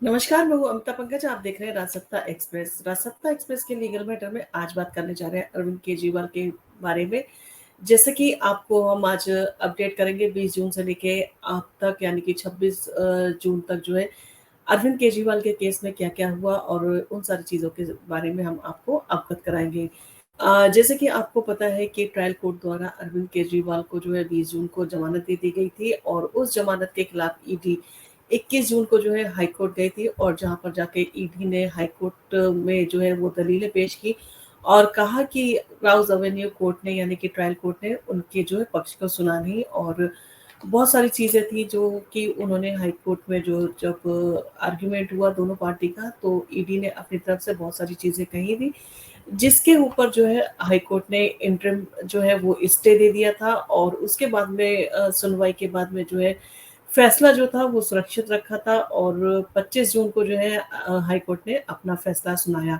नमस्कार, मैं हूँ अमिता पंकज। आप देख रहे हैं राजसत्ता एक्सप्रेस। राजसत्ता एक्सप्रेस के लीगल मैटर में आज बात करने जा रहे हैं अरविंद केजरीवाल के बारे में। जैसे कि आपको हम आज अपडेट करेंगे 20 जून से लेके अब तक, यानी कि 26 जून तक जो है अरविंद केजरीवाल के केस में क्या-क्या हुआ और उन सारी चीज़ों के बारे में हम आपको अवगत कराएँगे। जैसे कि आपको पता है कि ट्रायल कोर्ट द्वारा अरविंद केजरीवाल को जो है 20 जून को ज़मानत दे दी गई थी और उस ज़मानत के खिलाफ ईडी 21 जून को जो है हाई कोर्ट गई थी और जहाँ पर जाके ईडी ने हाई कोर्ट में जो है वो दलीलें पेश की और कहा कि राउज़ एवेन्यू कोर्ट ने, यानी कि ट्रायल कोर्ट ने उनके जो है पक्ष को सुना नहीं और बहुत सारी चीज़ें थी जो कि उन्होंने हाई कोर्ट में जो जब आर्गुमेंट हुआ दोनों पार्टी का, तो ईडी ने अपनी तरफ से बहुत सारी चीज़ें कही थी, जिसके ऊपर जो है हाई कोर्ट ने इंटरिम जो है वो स्टे दे दिया था और उसके बाद में सुनवाई के बाद में जो है फैसला जो था वो सुरक्षित रखा था और 25 जून को जो है हाई कोर्ट ने अपना फैसला सुनाया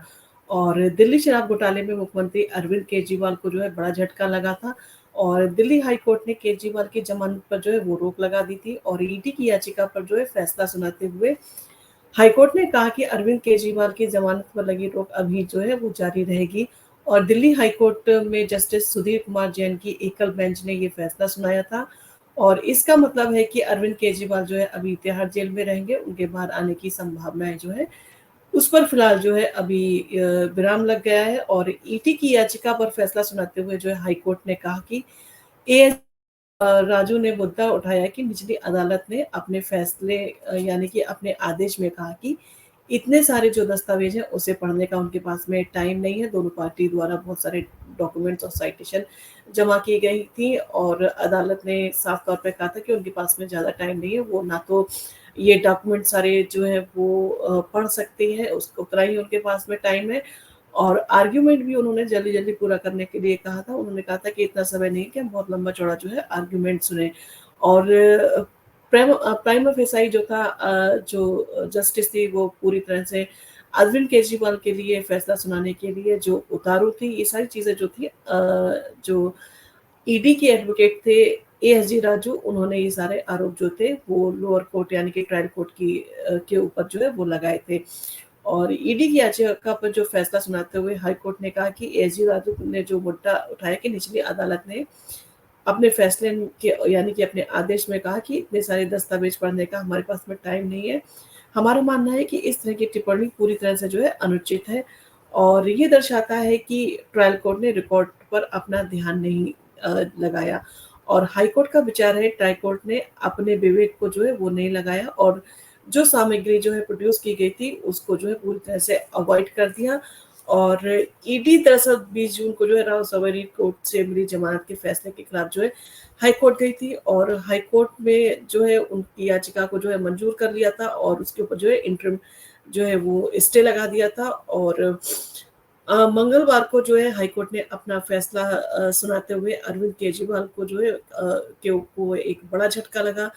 और दिल्ली शराब घोटाले में मुख्यमंत्री अरविंद केजरीवाल को जो है बड़ा झटका लगा था और दिल्ली हाई कोर्ट ने केजरीवाल की जमानत पर जो है वो रोक लगा दी थी और ईडी की याचिका पर जो है फैसला सुनाते हुए हाईकोर्ट ने कहा कि अरविंद केजरीवाल की जमानत पर लगी रोक अभी जो है वो जारी रहेगी और दिल्ली हाईकोर्ट में जस्टिस सुधीर कुमार जैन की एकल बेंच ने ये फैसला सुनाया था और इसका मतलब है कि अरविंद केजरीवाल जो है अभी तिहाड़ जेल में रहेंगे। उनके बाहर आने की संभावनाएं जो है उस पर फिलहाल जो है अभी विराम लग गया है और ईडी की याचिका पर फैसला सुनाते हुए जो है हाईकोर्ट ने कहा कि एएस राजू ने मुद्दा उठाया कि निचली अदालत ने अपने फैसले यानी कि अपने आदेश में कहा कि इतने सारे जो दस्तावेज हैं उसे पढ़ने का उनके पास में टाइम नहीं है। दोनों पार्टी द्वारा बहुत सारे डॉक्यूमेंट्स और साइटेशन जमा की गई थी और अदालत ने साफ तौर पे कहा था कि उनके पास में ज़्यादा टाइम नहीं है, वो ना तो ये डॉक्यूमेंट सारे जो है वो पढ़ सकती है, उसको उतना ही उनके पास में टाइम है और आर्ग्यूमेंट भी उन्होंने जल्दी-जल्दी पूरा करने के लिए कहा था। उन्होंने कहा था कि इतना समय नहीं है कि हम बहुत लंबा-चौड़ा जो है आर्ग्यूमेंट सुनें और प्राइमा फेसाई जो था जो जस्टिस थी वो पूरी तरह से अरविंद केजरीवाल के लिए फैसला सुनाने के लिए जो उतारू थी, ये सारी चीज़ें जो थी जो ईडी के एडवोकेट थे एएसजी राजू, उन्होंने ये सारे आरोप जो थे वो लोअर कोर्ट यानी कि ट्रायल कोर्ट के ऊपर जो है वो लगाए थे। और ईडी की याचिका पर जो फैसला सुनाते हुए हाई कोर्ट ने कहा कि एसजी राजू ने जो मुद्दा उठाया कि निचली अदालत ने अपने फैसले के यानी कि अपने आदेश में कहा कि इतने सारे दस्तावेज पढ़ने का हमारे पास में टाइम नहीं है। हमारा मानना है कि इस तरह की टिप्पणी पूरी तरह से जो है अनुचित है और ये दर्शाता है कि ट्रायल कोर्ट ने रिकॉर्ड पर अपना ध्यान नहीं लगाया और हाई कोर्ट का विचार है ट्रायल कोर्ट ने अपने विवेक को जो है वो नहीं लगाया और जो सामग्री जो है प्रोड्यूस की गई थी उसको जो है पूरी तरह से अवॉइड कर दिया और ईडी दरअसल 20 जून को जो है राव सवेरी कोर्ट से मिली जमानत के फैसले के खिलाफ जो है हाई कोर्ट गई थी और हाई कोर्ट में जो है उनकी याचिका को जो है मंजूर कर लिया था और उसके ऊपर जो है इंटरिम जो है वो स्टे लगा दिया था और मंगलवार को जो है हाई कोर्ट ने अपना फैसला सुनाते हुए अरविंद केजरीवाल को जो है के को एक बड़ा झटका लगा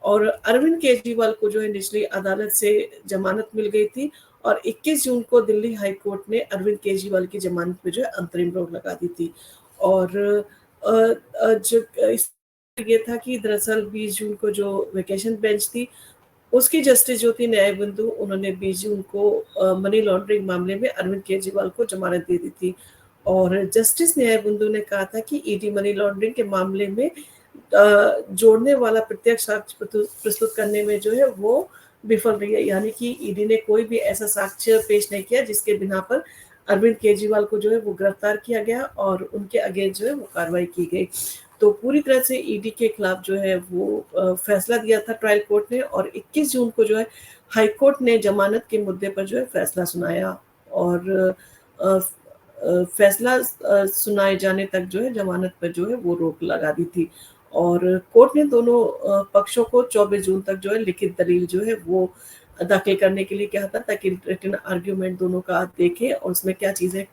और अरविंद केजरीवाल को जो है निचली अदालत से जमानत मिल गई थी और 21 जून को दिल्ली हाई कोर्ट ने अरविंद केजरीवाल की जमानत पे जो है अंतरिम रोक लगा दी थी और जो ये था कि दरअसल 20 जून को जो वेकेशन बेंच थी उसकी जस्टिस जो थी न्यायबंधु, उन्होंने 20 जून को मनी लॉन्ड्रिंग मामले में अरविंद केजरीवाल को जमानत दे दी थी और जस्टिस न्यायबंधु ने कहा था कि ईडी मनी लॉन्ड्रिंग के मामले में जोड़ने वाला प्रत्यक्ष साक्ष्य प्रस्तुत करने में जो है वो विफल रही है, यानी कि ईडी ने कोई भी ऐसा साक्ष्य पेश नहीं किया जिसके बिना पर अरविंद केजरीवाल को जो है वो गिरफ्तार किया गया और उनके अगेंस्ट जो है वो कार्रवाई की गई। तो पूरी तरह से ईडी के खिलाफ जो है वो फैसला दिया था ट्रायल कोर्ट ने और 21 जून को जो है हाई कोर्ट ने जमानत के मुद्दे पर जो है फैसला सुनाया और फैसला सुनाए जाने तक जो है जमानत पर जो है वो रोक लगा दी थी और कोर्ट ने दोनों पक्षों को 24 जून तक जो है लिखित दलील जो है वो दाखिल करने के लिए कहा था ताकि रिटन आर्ग्यूमेंट दोनों का देखें और उसमें क्या चीज़ें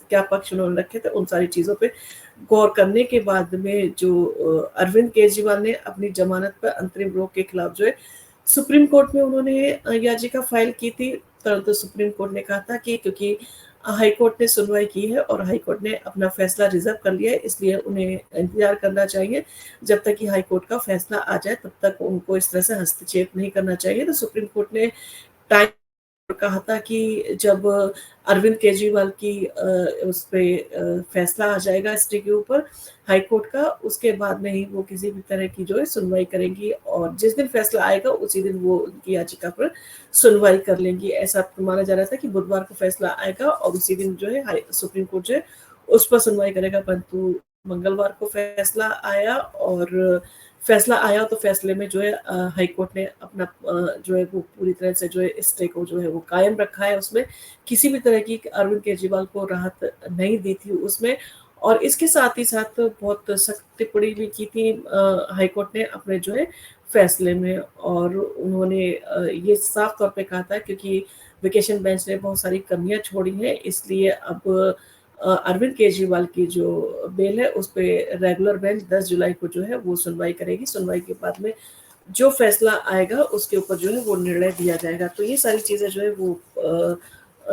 क्या पक्ष उन्होंने रखे थे उन सारी चीज़ों पे गौर करने के बाद में जो अरविंद केजरीवाल ने अपनी जमानत पर अंतरिम रोक के खिलाफ जो है सुप्रीम कोर्ट में उन्होंने याचिका फाइल की थी, परंतु सुप्रीम कोर्ट ने कहा था कि क्योंकि हाई कोर्ट ने सुनवाई की है और हाई कोर्ट ने अपना फैसला रिजर्व कर लिया है, इसलिए उन्हें इंतजार करना चाहिए जब तक कि हाई कोर्ट का फैसला आ जाए, तब तक उनको इस तरह से हस्तक्षेप नहीं करना चाहिए। तो सुप्रीम कोर्ट ने टाइम कहा था कि जब अरविंद केजरीवाल की उस पे फैसला आ जाएगा स्टे के ऊपर हाई कोर्ट का, उसके बाद में ही वो किसी भी तरह की जो है सुनवाई करेंगी और जिस दिन फैसला आएगा उसी दिन वो उनकी याचिका पर सुनवाई कर लेंगी। ऐसा माना जा रहा था कि बुधवार को फैसला आएगा और उसी दिन जो है सुप्रीम कोर्ट जो है उस पर सुनवाई करेगा, परंतु मंगलवार को फैसला आया तो फैसले में जो है हाई कोर्ट ने अपना जो है वो पूरी तरह से जो है स्टे को जो है वो कायम रखा है। उसमें किसी भी तरह की अरविंद केजरीवाल को राहत नहीं दी थी उसमें। और इसके साथ ही साथ बहुत सख्त टिप्पणी भी की थी हाई कोर्ट ने अपने जो है फैसले में, और उन्होंने ये साफ तौर पे कहा था क्योंकि वेकेशन बेंच ने बहुत सारी कमियां छोड़ी हैं, इसलिए अब अरविंद केजरीवाल की जो बेल है उस पे रेगुलर बेंच 10 जुलाई को जो है वो सुनवाई करेगी। सुनवाई के बाद में जो फैसला आएगा उसके ऊपर जो है वो निर्णय दिया जाएगा। तो ये सारी चीजें जो है वो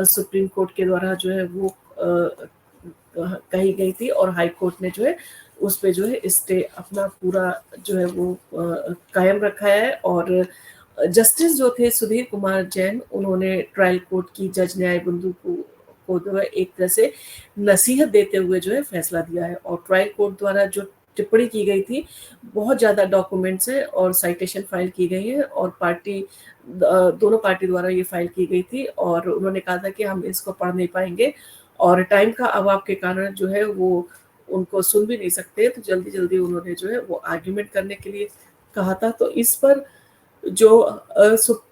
सुप्रीम कोर्ट के द्वारा जो है वो कही गई थी और हाई कोर्ट ने जो है उस पे जो है स्टे अपना पूरा जो है वो कायम रखा है। और जस्टिस जो थे सुधीर कुमार जैन, उन्होंने ट्रायल कोर्ट की जज न्यायबंधु को जो है एक तरह से नसीहत देते हुए जो है फैसला दिया है। और ट्रायल कोर्ट द्वारा जो टिप्पणी की गई थी, बहुत ज़्यादा डॉक्यूमेंट्स हैं और साइटेशन फाइल की गई है और दोनों पार्टी द्वारा ये फाइल की गई थी और उन्होंने कहा था कि हम इसको पढ़ नहीं पाएंगे और टाइम का अभाव के कारण जो है वो उनको सुन भी नहीं सकते, तो जल्दी जल्दी उन्होंने जो है वो आर्ग्यूमेंट करने के लिए कहा था। तो इस पर जो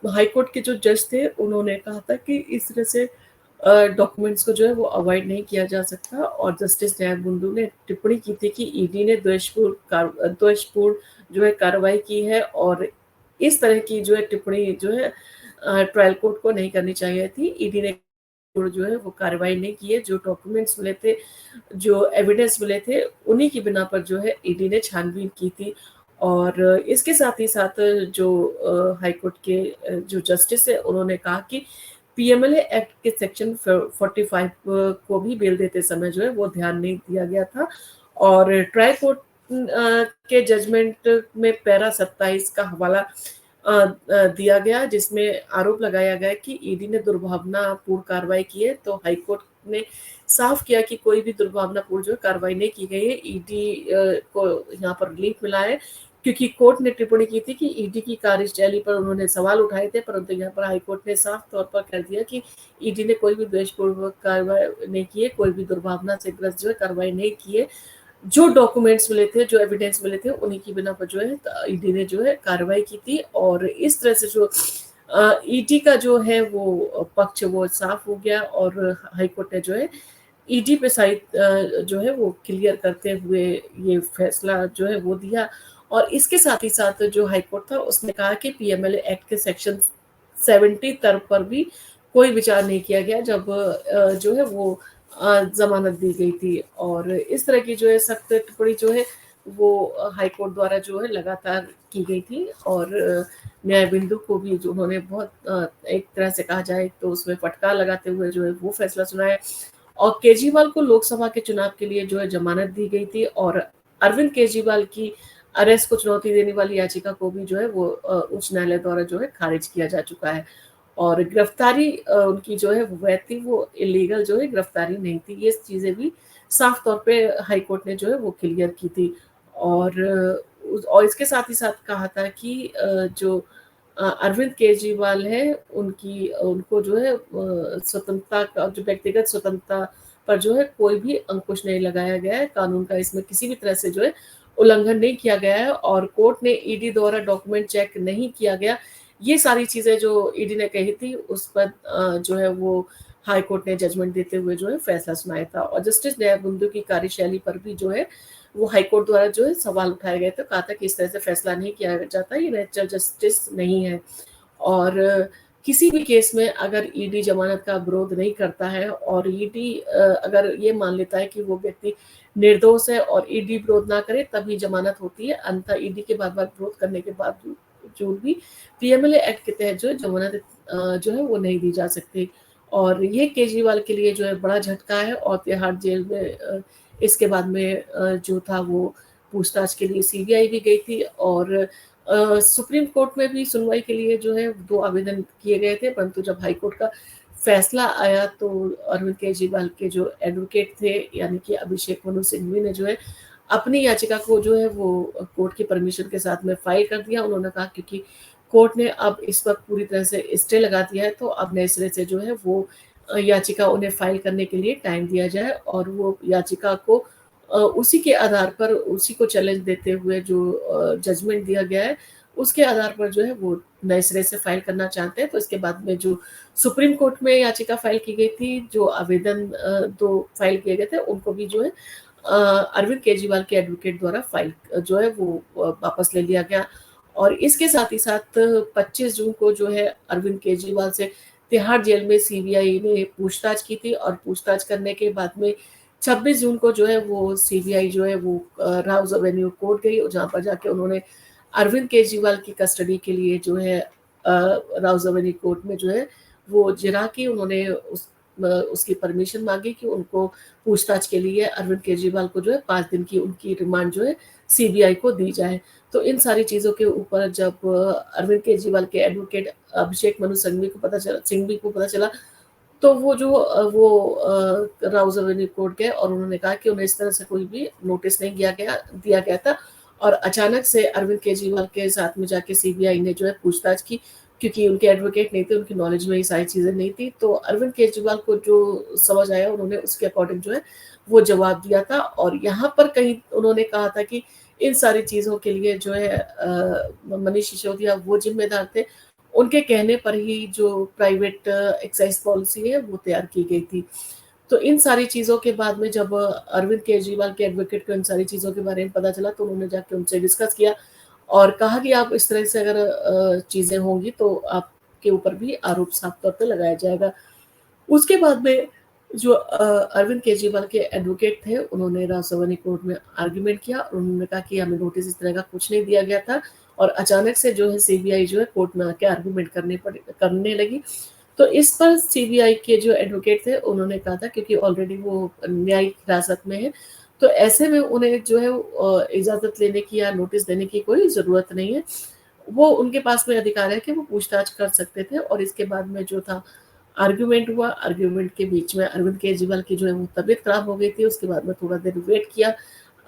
हाई कोर्ट के जो जज थे उन्होंने कहा था कि इस तरह से डॉक्यूमेंट्स को जो है वो अवॉइड नहीं किया जा सकता। और जस्टिस न्यायबंधु ने टिप्पणी की थी कि ईडी ने द्वेषपूर्ण जो है कार्रवाई की है और इस तरह की जो है टिप्पणी जो है ट्रायल कोर्ट को नहीं करनी चाहिए थी। ईडी ने जो है वो कार्रवाई नहीं की है, जो डॉक्यूमेंट्स मिले थे, जो एविडेंस मिले थे, उन्हीं की बिना पर जो है ईडी ने छानबीन की थी। और इसके साथ ही साथ जो हाई कोर्ट के जो जस्टिस है उन्होंने कहा कि पीएमएलए एक्ट के सेक्शन 45 को भी बेल देते समय जो है वो ध्यान नहीं दिया गया था। और ट्रायल कोर्ट के जजमेंट में पैरा 27 का हवाला दिया गया, जिसमें आरोप लगाया गया कि ईडी ने दुर्भावनापूर्ण कार्रवाई की है। तो हाई कोर्ट ने साफ किया कि कोई भी दुर्भावनापूर्ण जो कार्रवाई नहीं की गई है। ईडी को यहाँ पर रिलीफ मिला है क्योंकि कोर्ट ने टिप्पणी की थी कि ईडी की कार्यशैली पर उन्होंने सवाल उठाए थे, परंतु यहाँ पर हाईकोर्ट ने साफ तौर पर कह दिया कि ईडी ने कोई भी द्वेषपूर्वक कार्रवाई नहीं की है, कोई भी दुर्भावना से ग्रस्त जो है कार्रवाई नहीं की है। जो डॉक्यूमेंट्स मिले थे, जो एविडेंस मिले थे, उन्हीं की बिना पर जो है ईडी ने जो है कार्रवाई की थी। और इस तरह से जो ईडी का जो है वो पक्ष वो साफ हो गया और हाईकोर्ट ने जो है ईडी पे साइड जो है वो क्लियर करते हुए ये फैसला जो है वो दिया। और इसके साथ ही साथ जो हाईकोर्ट था उसने कहा कि पीएमएलए एक्ट के सेक्शन 70 तर्क पर भी कोई विचार नहीं किया गया जब जो है वो जमानत दी गई थी। और इस तरह की जो है सख्त टिप्पणी जो है वो हाईकोर्ट द्वारा जो है लगातार की गई थी। और न्याय बिंदु को भी जो उन्होंने बहुत एक तरह से कहा जाए तो उसमें फटकार लगाते हुए जो है वो फैसला सुनाया। और केजरीवाल को लोकसभा के चुनाव के लिए जो है जमानत दी गई थी और अरविंद केजरीवाल की अरेस्ट को चुनौती देने वाली याचिका को भी जो है वो उच्च न्यायालय द्वारा जो है खारिज किया जा चुका है। और गिरफ्तारी उनकी जो है वैध थी, वो इलीगल जो है गिरफ्तारी नहीं थी। ये चीजें भी साफ तौर पे हाई कोर्ट ने जो है वो क्लियर की थी। और इसके साथ ही साथ कहा था कि जो अरविंद केजरीवाल है उनको जो है स्वतंत्रता का जो व्यक्तिगत स्वतंत्रता पर जो है कोई भी अंकुश नहीं लगाया गया है। कानून का इसमें किसी भी तरह से जो है उल्लंघन नहीं किया गया है और कोर्ट ने ईडी द्वारा डॉक्यूमेंट चेक नहीं किया गया। ये सारी चीजें जो ईडी ने कही थी उस पर जो है वो हाई कोर्ट ने जजमेंट देते हुए जो है फैसला सुनाया था। और जस्टिस न्यायबंधु की कार्यशैली पर भी जो है वो हाई कोर्ट द्वारा जो है सवाल उठाए गए थे, कहा था कि इस तरह से फैसला नहीं किया जाता, ये नेचुरल जस्टिस नहीं है। और किसी भी केस में अगर ईडी जमानत का विरोध नहीं करता है और ईडी अगर ये मान लेता है कि वो व्यक्ति निर्दोष है और ईडी विरोध ना करे तभी जमानत होती है, अन्यथा ईडी के बार बार विरोध करने के बावजूद भी पीएमएलए एक्ट के तहत जो है जमानत जो है वो नहीं दी जा सकती। और ये केजरीवाल के लिए जो है बड़ा झटका है। और तिहाड़ जेल में इसके बाद में जो था वो पूछताछ के लिए सीबीआई भी गई थी और सुप्रीम कोर्ट में भी सुनवाई के लिए जो है 2 आवेदन किए गए थे, परंतु जब हाई कोर्ट का फैसला आया तो अरविंद केजरीवाल के जो एडवोकेट थे यानी कि अभिषेक मनु सिंघवी ने जो है अपनी याचिका को जो है वो कोर्ट की परमिशन के साथ में फाइल कर दिया। उन्होंने कहा क्योंकि कोर्ट ने अब इस पर पूरी तरह से स्टे लगा दिया है, तो अब नए सिरे से जो है वो याचिका उन्हें फाइल करने के लिए टाइम दिया जाए और वो याचिका को उसी के आधार पर, उसी को चैलेंज देते हुए जो जजमेंट दिया गया है, उसके आधार पर जो है वो नए सिरे से फाइल करना चाहते हैं। तो इसके बाद में जो सुप्रीम कोर्ट में याचिका फाइल की गई थी, जो आवेदन 2 फाइल किए गए थे, उनको भी जो है अरविंद केजरीवाल के एडवोकेट द्वारा फाइल जो है वो वापस ले लिया गया। और इसके साथ ही साथ 25 जून को जो है अरविंद केजरीवाल से तिहाड़ जेल में सीबीआई ने पूछताछ की थी और पूछताछ करने के बाद में 26 जून को जो है वो सीबीआई जो है वो राउज एवेन्यू कोर्ट गई और जहाँ पर जाके उन्होंने अरविंद केजरीवाल की कस्टडी के लिए जो है राउज एवेन्यू कोर्ट में जो है वो जिरा की उन्होंने उसकी परमिशन मांगी कि उनको पूछताछ के लिए अरविंद केजरीवाल को जो है 5 दिन की उनकी रिमांड जो है सीबीआई को दी जाए। तो इन सारी चीज़ों के ऊपर जब अरविंद केजरीवाल के एडवोकेट अभिषेक मनु सिंघवी को पता चला, तो वो जो राउज एवेन्यू कोर्ट गए और उन्होंने कहा कि उन्हें इस तरह से कोई भी नोटिस नहीं दिया गया था और अचानक से अरविंद केजरीवाल के साथ में जाके सीबीआई ने जो है पूछताछ की, क्योंकि उनके एडवोकेट नहीं थे, उनकी नॉलेज में ये सारी चीज़ें नहीं थी। तो अरविंद केजरीवाल को जो समझ आया उन्होंने उसके अकॉर्डिंग जो है वो जवाब दिया था और यहाँ पर कहीं उन्होंने कहा था कि इन सारी चीज़ों के लिए जो है मनीष सिसोदिया वो जिम्मेदार थे। उनके कहने पर ही जो प्राइवेट एक्साइज पॉलिसी है वो तैयार की गई थी। तो इन सारी चीज़ों के बाद में जब अरविंद केजरीवाल के एडवोकेट को इन सारी चीज़ों के बारे में पता चला, तो उन्होंने जाके उनसे डिस्कस किया और कहा कि आप इस तरह से अगर चीज़ें होंगी तो आपके ऊपर भी आरोप साफ तौर पे लगाया जाएगा। उसके बाद में जो अरविंद केजरीवाल के एडवोकेट थे, उन्होंने राजसमंद कोर्ट में आर्ग्यूमेंट किया और उन्होंने कहा कि हमें नोटिस इस तरह का कुछ नहीं दिया गया था और अचानक से जो है सीबीआई जो है कोर्ट में आके आर्ग्यूमेंट करने लगी। तो इस पर सीबीआई के जो एडवोकेट थे उन्होंने कहा था क्योंकि ऑलरेडी वो न्यायिक हिरासत में है, तो ऐसे में उन्हें जो है इजाज़त लेने की या नोटिस देने की कोई ज़रूरत नहीं है। वो उनके पास में अधिकार है कि वो पूछताछ कर सकते थे और इसके बाद में जो था आर्ग्यूमेंट हुआ। आर्ग्यूमेंट के बीच में अरविंद केजरीवाल की जो है वो तबीयत खराब हो गई थी। उसके बाद में थोड़ा देर वेट किया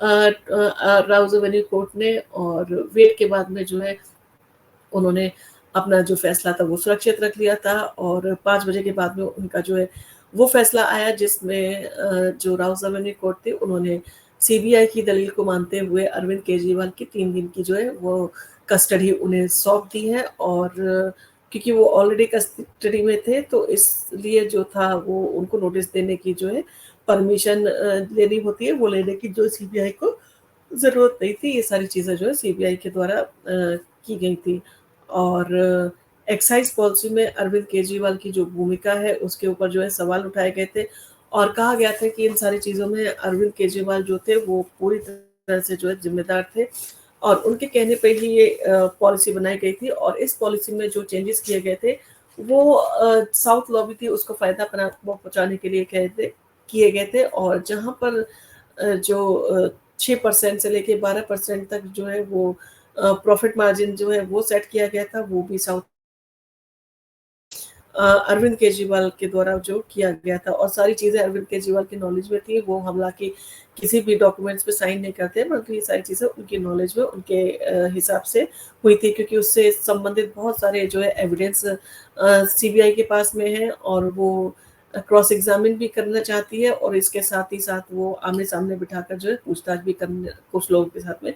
राउज एवेन्यू कोर्ट ने और वेट के बाद में जो है उन्होंने अपना जो फैसला था वो सुरक्षित रख लिया था और 5 बजे के बाद में उनका जो है वो फैसला आया जिसमें जो राउज एवेन्यू कोर्ट थी उन्होंने सीबीआई की दलील को मानते हुए अरविंद केजरीवाल की 3 दिन की जो है वो कस्टडी उन्हें सौंप दी है और क्योंकि वो ऑलरेडी कस्टडी में थे तो इसलिए जो था वो उनको नोटिस देने की जो है परमिशन लेनी होती है, वो लेने की जो सीबीआई को ज़रूरत नहीं थी। ये सारी चीज़ें जो है सीबीआई के द्वारा की गई थी और एक्साइज पॉलिसी में अरविंद केजरीवाल की जो भूमिका है उसके ऊपर जो है सवाल उठाए गए थे और कहा गया था कि इन सारी चीज़ों में अरविंद केजरीवाल जो थे वो पूरी तरह से जो है जिम्मेदार थे और उनके कहने पे ही ये पॉलिसी बनाई गई थी और इस पॉलिसी में जो चेंजेस किए गए थे वो साउथ लॉबी थी उसको फ़ायदा पहुंचाने के लिए किए गए थे और जहाँ पर जो 6% से लेके 12% तक जो है वो प्रॉफिट मार्जिन जो है वो सेट किया गया था, वो भी अरविंद केजरीवाल के द्वारा जो किया गया था और सारी चीज़ें अरविंद केजरीवाल की नॉलेज में थी। वो हालांकि किसी भी डॉक्यूमेंट्स पे साइन नहीं करते, परंतु ये सारी चीज़ें उनकी नॉलेज में उनके हिसाब से हुई थी क्योंकि उससे संबंधित बहुत सारे जो है एविडेंस सीबीआई के पास में है और वो क्रॉस एग्जामिन भी करना चाहती है और इसके साथ ही साथ वो आमने सामने बिठाकर जो है पूछताछ भी करने कुछ लोगों के साथ में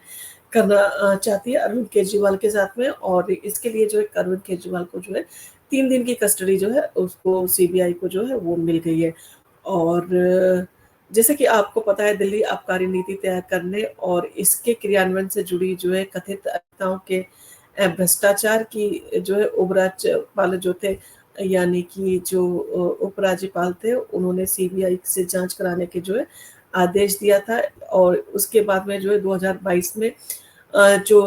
करना चाहती है अरविंद केजरीवाल के साथ में और इसके लिए जो है अरविंद केजरीवाल को जो है 3 दिन की कस्टडी जो है उसको सीबीआई को जो है वो मिल गई है और जैसे कि आपको पता है दिल्ली आबकारी नीति तैयार करने और इसके क्रियान्वयन से जुड़ी जो है कथित अनियमितताओं के भ्रष्टाचार की जो है उपराज्यपाल जो थे यानी कि जो उपराज्यपाल थे उन्होंने सीबीआई से जांच कराने के जो है आदेश दिया था और उसके बाद में जो है 2022 में जो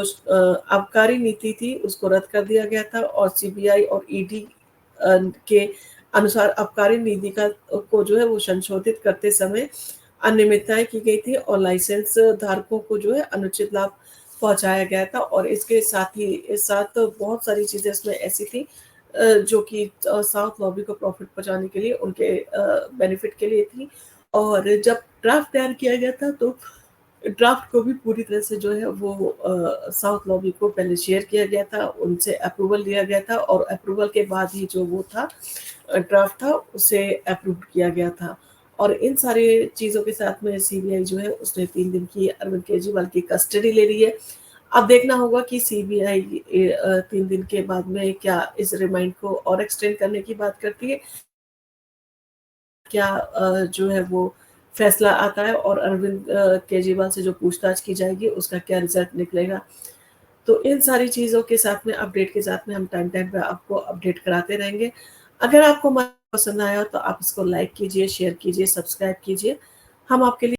आबकारी नीति थी उसको रद्द कर दिया गया था और सीबीआई और ईडी के अनुसार आबकारी नीति को जो है वो संशोधित करते समय अनियमितताएं की गई थी और लाइसेंस धारकों को जो है अनुचित लाभ पहुँचाया गया था और इसके साथ ही इस साथ बहुत सारी चीज़ें इसमें ऐसी थी जो कि साउथ लॉबी को प्रॉफ़िट पहुँचाने के लिए उनके बेनिफिट के लिए थी। और जब ड्राफ्ट तैयार किया गया था तो ड्राफ्ट को भी पूरी तरह से जो है वो साउथ लॉबी को पहले शेयर किया गया था, उनसे अप्रूवल लिया गया था और अप्रूवल के बाद ही जो वो था ड्राफ्ट था उसे अप्रूव किया गया था। और इन सारी चीज़ों के साथ में सीबीआई जो है उसने 3 दिन की अरविंद केजरीवाल की कस्टडी ले ली है। अब देखना होगा कि सीबीआई 3 दिन के बाद में क्या इस रिमांड को और एक्सटेंड करने की बात करती है, क्या जो है वो फैसला आता है और अरविंद केजरीवाल से जो पूछताछ की जाएगी उसका क्या रिज़ल्ट निकलेगा। तो इन सारी चीज़ों के साथ में अपडेट के साथ में हम टाइम-टाइम पे आपको अपडेट कराते रहेंगे। अगर आपको हमारा पसंद आया हो तो आप इसको लाइक कीजिए, शेयर कीजिए, सब्सक्राइब कीजिए। हम आपके लिए